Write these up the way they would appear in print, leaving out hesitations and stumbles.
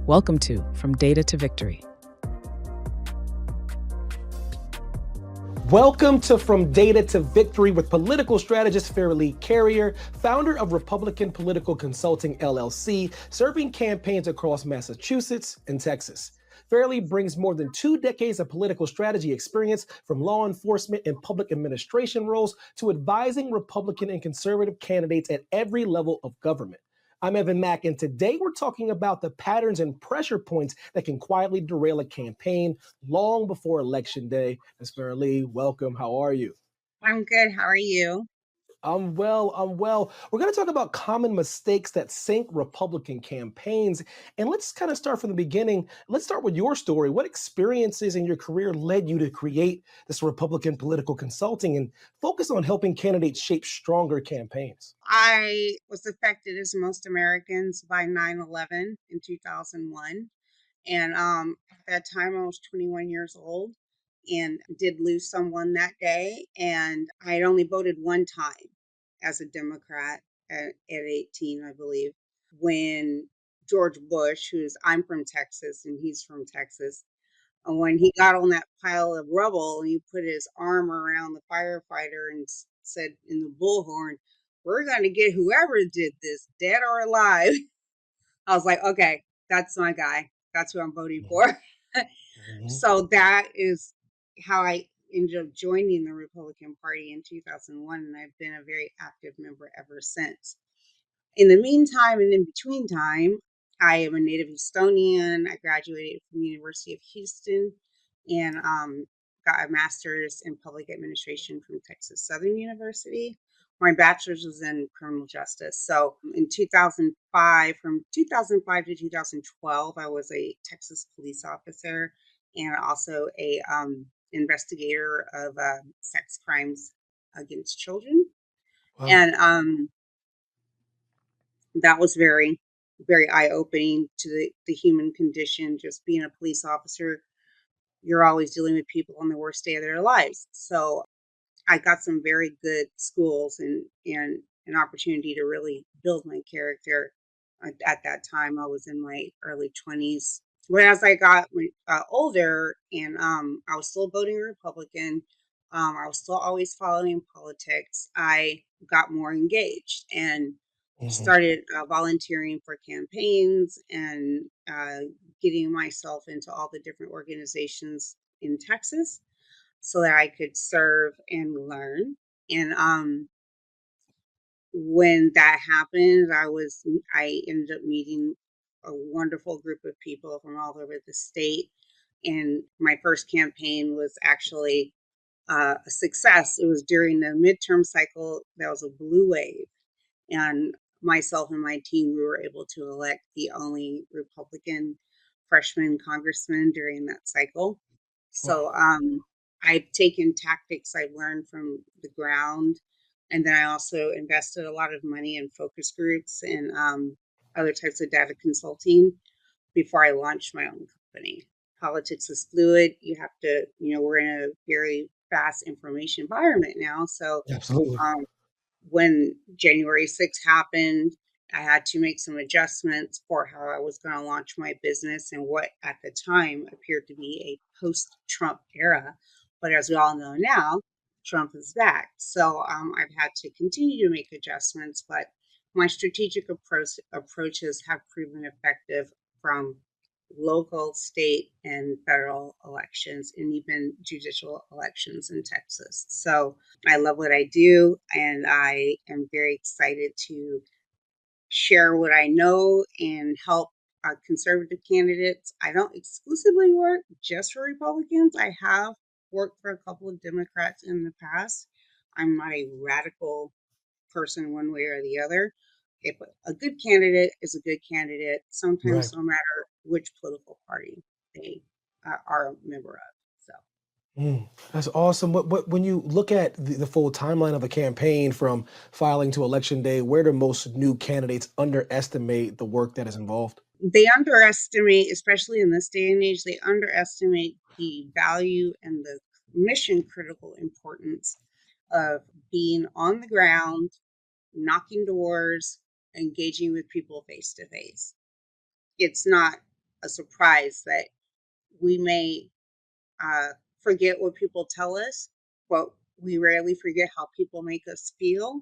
Welcome to From Data to Victory. Welcome to From Data to Victory with political strategist Fairalee Carrier, founder of Republican Political Consulting LLC, serving campaigns across Massachusetts and Texas. Fairalee brings more than 2 decades of political strategy experience from law enforcement and public administration roles to advising Republican and conservative candidates at every level of government. I'm Evan Mack, and today we're talking about the patterns and pressure points that can quietly derail a campaign long before Election Day. Ms. Fairalee, welcome. How are you? I'm good. How are you? I'm well. We're going to talk about common mistakes that sink Republican campaigns. And let's kind of start from the beginning. Let's start with your story. What experiences in your career led you to create this Republican Political Consulting and focus on helping candidates shape stronger campaigns? I was affected, as most Americans, by 9/11 in 2001. And at that time, I was 21 years old and did lose someone that day. And I had only voted one time as a Democrat at 18, I believe, when George Bush, I'm from Texas and he's from Texas, and when he got on that pile of rubble and he put his arm around the firefighter and said in the bullhorn, "We're going to get whoever did this, dead or alive." I was like, okay, that's my guy. That's who I'm voting for. Mhm. So that is how I ended up joining the Republican Party in 2001. And I've been a very active member ever since. In the meantime and in between time, I am a native Estonian. I graduated from the University of Houston and got a master's in public administration from Texas Southern University. My bachelor's was in criminal justice. So in 2005, from 2005 to 2012, I was a Texas police officer and also a investigator of sex crimes against children. Wow. And that was very, very eye-opening to the human condition. Just being a police officer, you're always dealing with people on the worst day of their lives. So I got some very good schools and an opportunity to really build my character. At that time, I was in my early 20s. But as I got older and I was still voting Republican, I was still always following politics. I got more engaged and Mhm. started volunteering for campaigns and getting myself into all the different organizations in Texas so that I could serve and learn. And when that happened, I ended up meeting a wonderful group of people from all over the state. And my first campaign was actually a success. It was during the midterm cycle. That was a blue wave, and myself and my team, we were able to elect the only Republican freshman congressman during that cycle. So Wow. I've taken tactics I've learned from the ground, and then I also invested a lot of money in focus groups and other types of data consulting before I launched my own company. Politics is fluid. You have to, we're in a very fast information environment now. So Absolutely. um, when January 6th happened, I had to make some adjustments for how I was going to launch my business and what at the time appeared to be a post Trump era. But as we all know now, Trump is back. So I've had to continue to make adjustments, but my strategic approaches have proven effective from local, state, and federal elections, and even judicial elections in Texas. So I love what I do, and I am very excited to share what I know and help conservative candidates. I don't exclusively work just for Republicans. I have worked for a couple of Democrats in the past. I'm not a radical person one way or the other. If a good candidate is a good candidate, Right. sometimes no matter which political party they are a member of. So. That's awesome. When you look at the full timeline of a campaign from filing to election day, where do most new candidates underestimate the work that is involved? They underestimate, especially in this day and age, they underestimate the value and the mission critical importance of being on the ground, knocking doors, engaging with people face to face. It's not a surprise that we may forget what people tell us, but we rarely forget how people make us feel.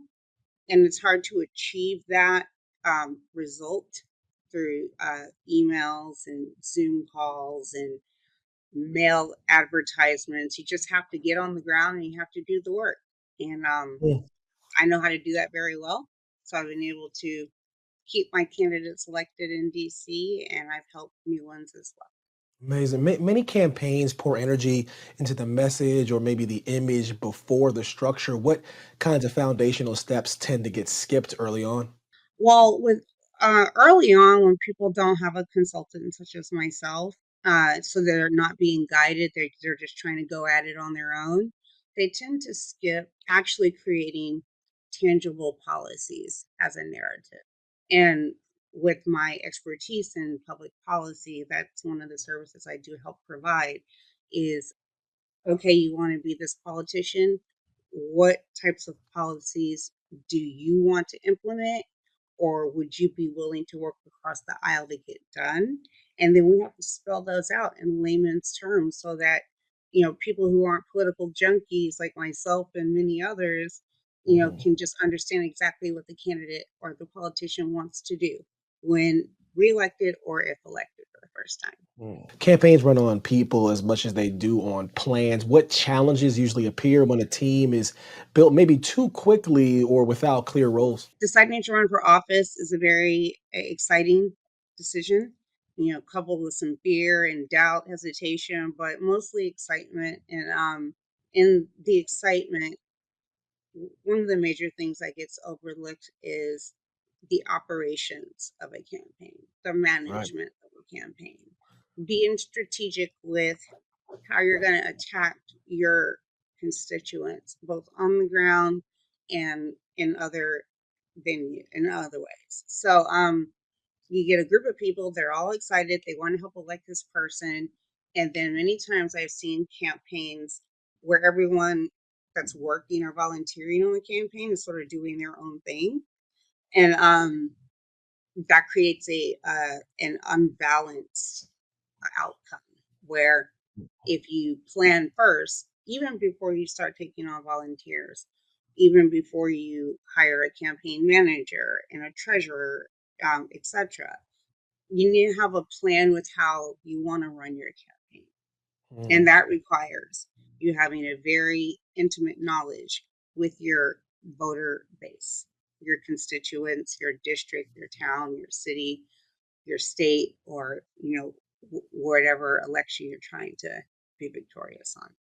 And it's hard to achieve that result through emails and Zoom calls and mail advertisements. You just have to get on the ground and you have to do the work. And I know how to do that very well. So I've been able to keep my candidates elected in DC, and I've helped new ones as well. Amazing. Many campaigns pour energy into the message or maybe the image before the structure. What kinds of foundational steps tend to get skipped early on? Well, with early on, when people don't have a consultant such as myself, so they're not being guided, they're just trying to go at it on their own. They tend to skip actually creating tangible policies as a narrative. And with my expertise in public policy, that's one of the services I do help provide. Is okay, you want to be this politician. What types of policies do you want to implement? Or would you be willing to work across the aisle to get done? And then we have to spell those out in layman's terms so that, people who aren't political junkies like myself and many others, Mhm. can just understand exactly what the candidate or the politician wants to do when reelected or if elected for the first time. Campaigns run on people as much as they do on plans. What challenges usually appear when a team is built maybe too quickly or without clear roles? Deciding to run for office is a very exciting decision, coupled with some fear and doubt, hesitation, but mostly excitement. And in the excitement, one of the major things that gets overlooked is the operations of a campaign, the Right. management of a campaign, being strategic with how you're going to attack your constituents, both on the ground and in other in other ways. So you get a group of people, they're all excited, they want to help elect this person. And then many times I've seen campaigns where everyone that's working or volunteering on the campaign is sort of doing their own thing. And that creates a an unbalanced outcome where if you plan first, even before you start taking on volunteers, even before you hire a campaign manager and a treasurer, etc., you need to have a plan with how you want to run your campaign. And Mm. that requires you having a very intimate knowledge with your voter base, your constituents, your district, your town, your city, your state, or whatever election you're trying to be victorious on.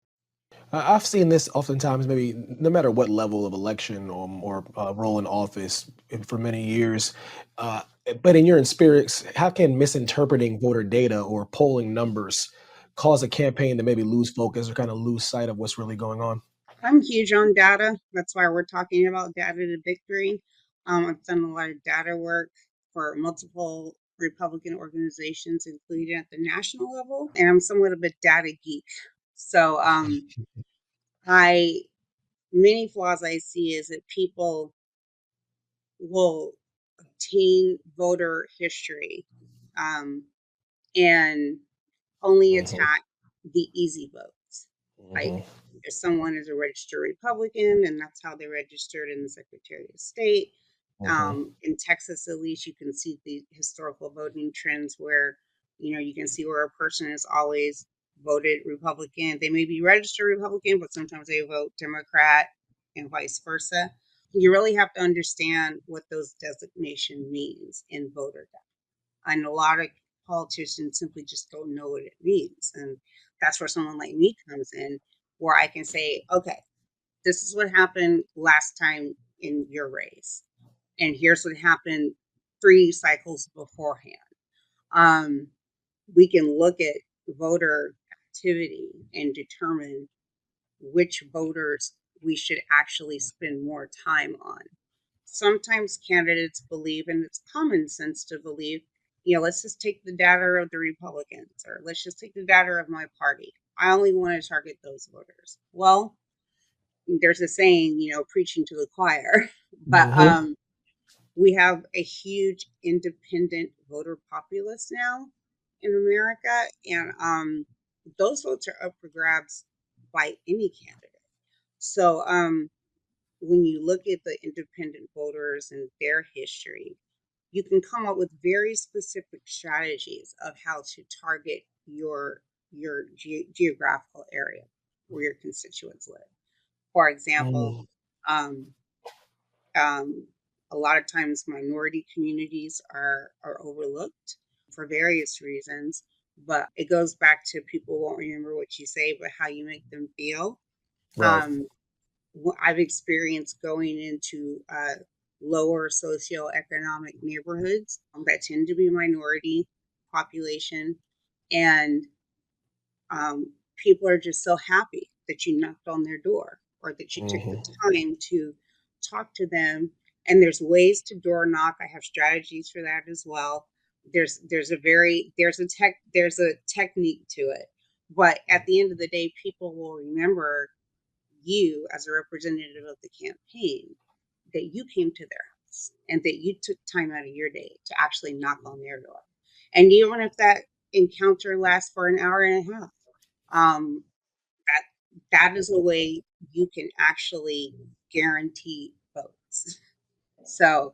I've seen this oftentimes, maybe no matter what level of election or role in office for many years. Uh, but in your experience, how can misinterpreting voter data or polling numbers cause a campaign to maybe lose focus or kind of lose sight of what's really going on? I'm huge on data. That's why we're talking about data to victory. I've done a lot of data work for multiple Republican organizations, including at the national level, and I'm somewhat of a data geek. So, I many flaws I see is that people will obtain voter history, um, and only Mhm. attack the easy votes. Like Mhm. if someone is a registered Republican and that's how they registered in the Secretary of State. Mhm. In Texas, at least, you can see the historical voting trends where, you can see where a person has always voted Republican. They may be registered Republican, but sometimes they vote Democrat and vice versa. You really have to understand what those designation means in voter data. And a lot of politicians simply just don't know what it means. And that's where someone like me comes in, where I can say, okay, this is what happened last time in your race. And here's what happened 3 cycles beforehand. Um, we can look at voter activity and determine which voters we should actually spend more time on. Sometimes candidates believe, and it's common sense to believe, let's just take the data of the Republicans or let's just take the data of my party. I only want to target those voters. Well, there's a saying, preaching to the choir, but Mhm. we have a huge independent voter populace now. in America, and those votes are up for grabs by any candidate. So when you look at the independent voters and their history, you can come up with very specific strategies of how to target your geographical area where your constituents live. For example, Mm. um, um, a lot of times minority communities are overlooked for various reasons, but it goes back to people won't remember what you say, but how you make them feel. Right. Um, I've experienced going into lower socioeconomic neighborhoods that tend to be minority population, and people are just so happy that you knocked on their door or that you took the Hmm. time to talk to them. And there's ways to door knock. I have strategies for that as well. There's a technique to it, but at the end of the day, people will remember you as a representative of the campaign, that you came to their house and that you took time out of your day to actually knock on their door. And even if that encounter lasts for an hour and a half, um, that that is a way you can actually guarantee votes. So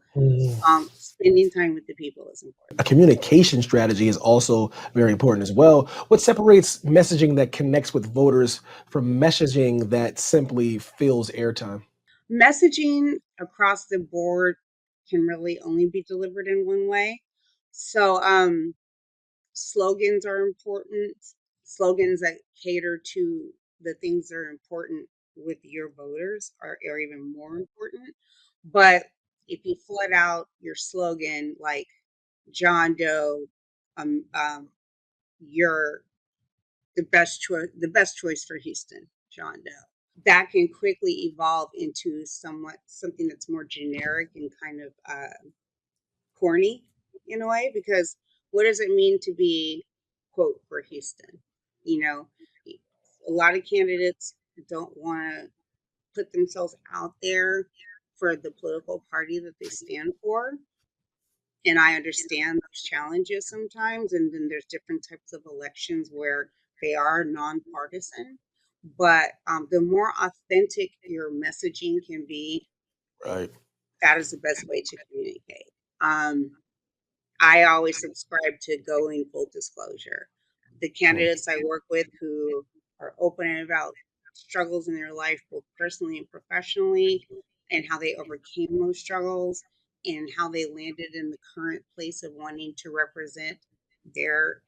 spending time with the people is A important. communication strategy is also very important as well. What separates messaging that connects with voters from messaging that simply fills airtime? Messaging across the board can really only be delivered in one way. So slogans are important. Slogans that cater to the things that are important with your voters are even more important. But if you flood out your slogan like John Doe, um, um, you're the best choice for Houston, John Doe. That can quickly evolve into something that's more generic and kind of corny in a way, because what does it mean to be quote for Houston? You know, a lot of candidates don't want to put themselves out there for the political party that they stand for. And I understand those challenges sometimes. And then there's different types of elections where they are nonpartisan. But the more authentic your messaging can be, Right. that is the best way to communicate. Um, I always subscribe to going full disclosure. The Mm. candidates I work with who are open about struggles in their life, both personally and professionally, and how they overcame those struggles and how they landed in the current place of wanting to represent their,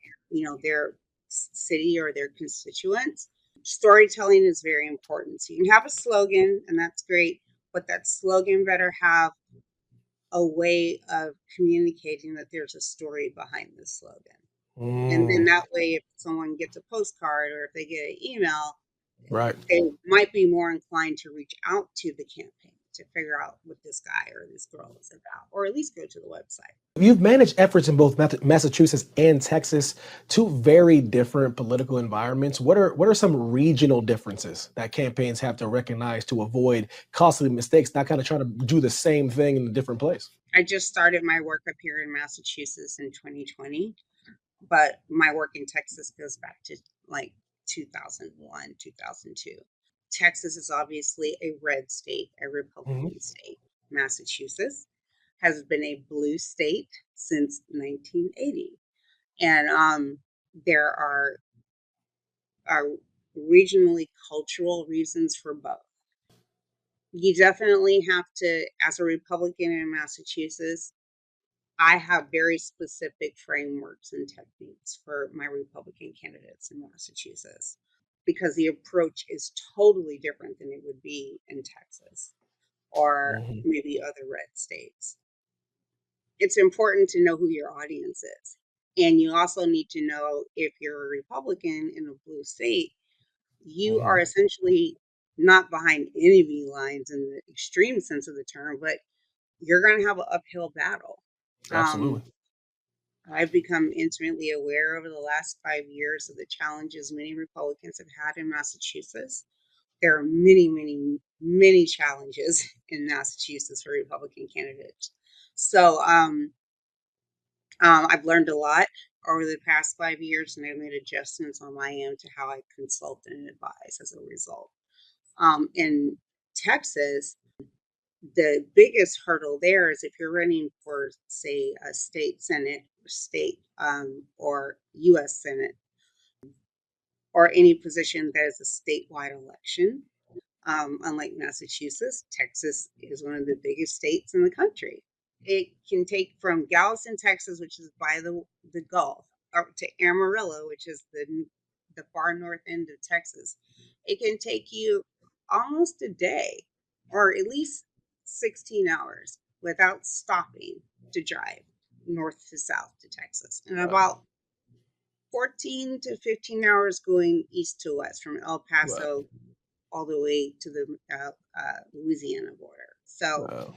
their city or their constituents. Storytelling is very important. So you can have a slogan, and that's great, but that slogan better have a way of communicating that there's a story behind the slogan. And then Mm. that way, if someone gets a postcard or if they get an email, Right. they might be more inclined to reach out to the campaign to figure out what this guy or this girl is about, or at least go to the website. You've managed efforts in both Massachusetts and Texas, two very different political environments. What are some regional differences that campaigns have to recognize to avoid costly mistakes, not kind of trying to do the same thing in a different place? I just started my work up here in Massachusetts in 2020, but my work in Texas goes back to like 2001, 2002. Texas is obviously a red state, a Hmm. Republican state. Massachusetts has been a blue state since 1980. And there are regionally cultural reasons for both. You definitely have to, as a Republican in Massachusetts, I have very specific frameworks and techniques for my Republican candidates in Massachusetts because the approach is totally different than it would be in Texas or Hmm. maybe other red states. It's important to know who your audience is. And you also need to know if you're a Republican in a blue state, you Hmm. are essentially not behind enemy lines in the extreme sense of the term, but you're going to have an uphill battle. Um, Absolutely. I've become intimately aware over the last 5 years of the challenges many Republicans have had in Massachusetts. There are many, many, many challenges in Massachusetts for Republican candidates. So I've learned a lot. over the past 5 years, and I've made adjustments on my end to how I consult and advise as a result. In Texas, the biggest hurdle there is if you're running for, say, a state senate, state or U.S. Senate, or any position that is a statewide election. Unlike Massachusetts, Texas is one of the biggest states in the country. It can take from Galveston, Texas, which is by the Gulf, up to Amarillo, which is the far north end of Texas. It can take you almost a day, or at least 16 hours, without stopping to drive north to south to Texas, and about 14 to 15 hours going east to west from El Paso all the way to the Louisiana border. So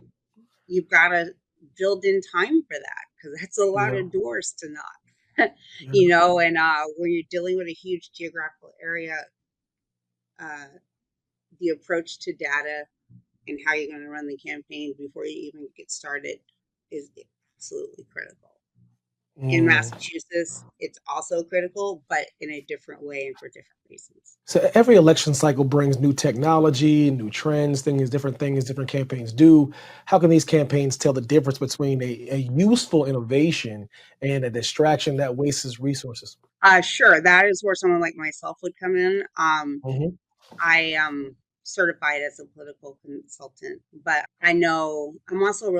you've got to build in time for that, because that's a lot of doors to knock. And when you're dealing with a huge geographical area, the approach to data and how you're going to run the campaign before you even get started is absolutely critical. In Massachusetts, it's also critical, but in a different way and for different reasons. So every election cycle brings new technology, new trends, different campaigns do. How can these campaigns tell the difference between a useful innovation and a distraction that wastes resources? Sure, that is where someone like myself would come in. Mhm. I am certified as a political consultant, but I know I'm also a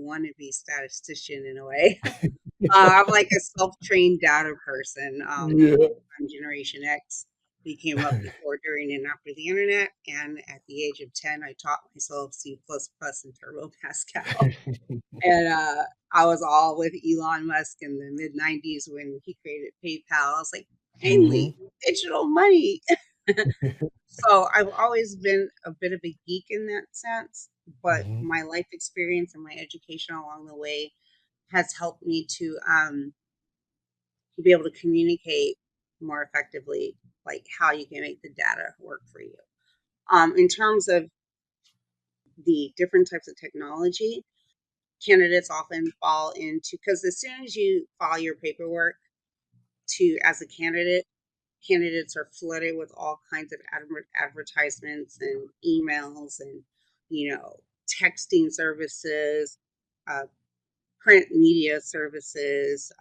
wannabe statistician in a way. I'm like a self-trained data person. Yeah. I'm Generation X. We came up before, during, and after the internet. And at the age of 10, I taught myself C++ and Turbo Pascal. And I was all with Elon Musk in the mid 90s when he created PayPal. I was like, finally, digital money. So I've always been a bit of a geek in that sense, but my life experience and my education along the way has helped me to be able to communicate more effectively, like how you can make the data work for you. In terms of the different types of technology, candidates often fall into, because as soon as you file your paperwork as a candidate, candidates are flooded with all kinds of advertisements and emails and texting services, print media services,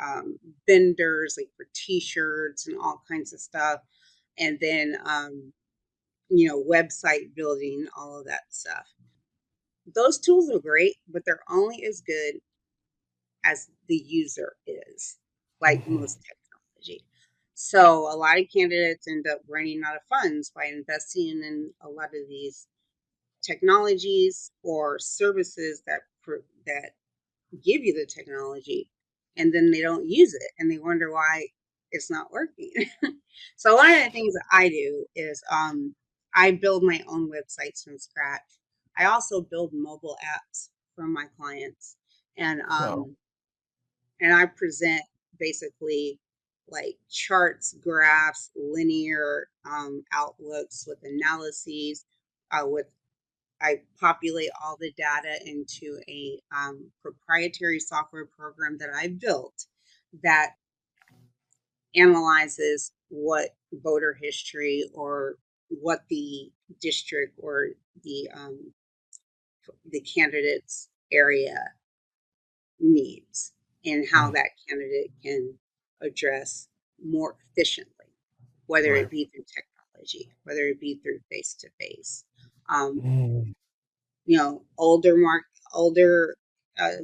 vendors like for t-shirts and all kinds of stuff, and then website building, all of that stuff. Those tools are great, but they're only as good as the user is, like most technology. So a lot of candidates end up running out of funds by investing in a lot of these technologies or services that give you the technology, and then they don't use it and they wonder why it's not working. So one of the things that I do is I build my own websites from scratch. I also build mobile apps for my clients, and I present basically like charts, graphs, linear outlooks with analyses. I populate all the data into a proprietary software program that I built that analyzes what voter history or what the district or the candidate's area needs, and how that candidate can address more efficiently, whether it be through technology, whether it be through face-to-face. Older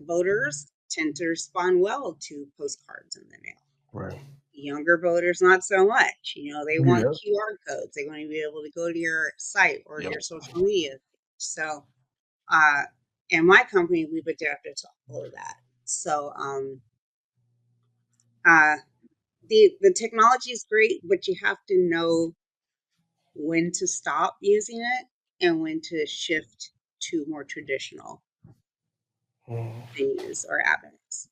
voters tend to respond well to postcards in the mail. Right. Younger voters, not so much. They want QR codes. They want to be able to go to your site or your social media. So, in my company, we've adapted to all of that. So, the technology is great, but you have to know when to stop using it and when to shift to more traditional venues or avenues.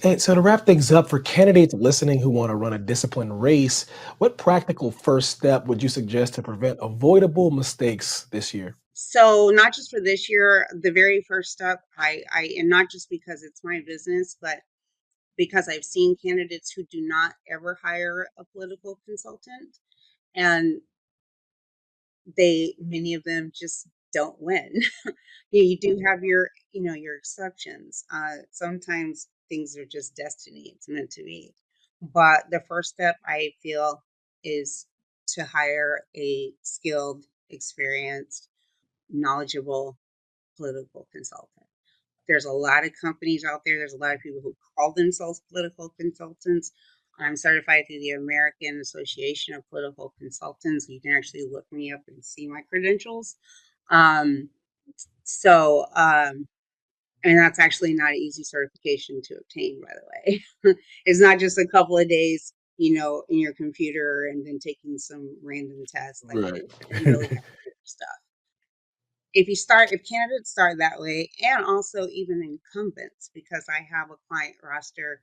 And so to wrap things up, for candidates listening who want to run a disciplined race, what practical first step would you suggest to prevent avoidable mistakes this year? So not just for this year, the very first step, and not just because it's my business, but because I've seen candidates who do not ever hire a political consultant, and many of them just don't win. You do have your exceptions. Sometimes things are just destiny. It's meant to be. But the first step, I feel, is to hire a skilled, experienced, knowledgeable political consultant. There's a lot of companies out there. There's a lot of people who call themselves political consultants. I'm certified through the American Association of Political Consultants. You can actually look me up and see my credentials. Um, so, and that's actually not an easy certification to obtain, by the way. It's not just a couple of days, in your computer and then taking some random test. Like, Right. you really have to do stuff. If candidates start that way, and also even incumbents, because I have a client roster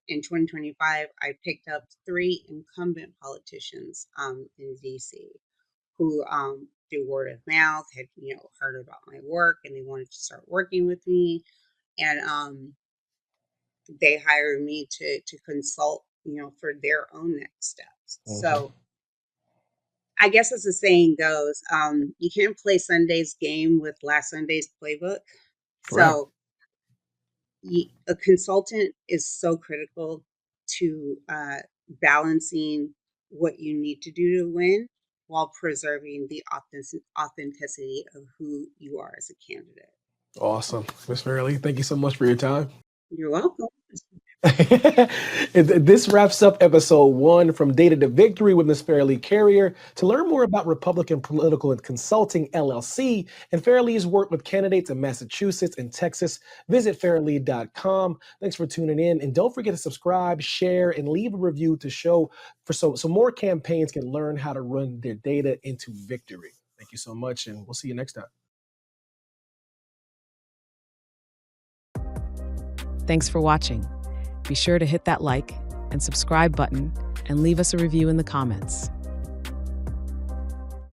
in 2025, I picked up 3 incumbent politicians in DC who through word of mouth had heard about my work, and they wanted to start working with me, and they hired me to consult for their own next steps. So I guess as the saying goes, you can't play Sunday's game with last Sunday's playbook. Right. So a consultant is so critical to balancing what you need to do to win while preserving the authenticity of who you are as a candidate. Awesome. Ms. Fairalee, thank you so much for your time. You're welcome. This wraps up episode 1 from Data to Victory with Ms. Fairalee Carrier. To learn more about Republican Political Consulting LLC and Fairalee's work with candidates in Massachusetts and Texas, visit fairalee.com. Thanks for tuning in. And don't forget to subscribe, share, and leave a review to show so more campaigns can learn how to run their data into victory. Thank you so much, and we'll see you next time. Thanks for watching. Be sure to hit that like and subscribe button and leave us a review in the comments.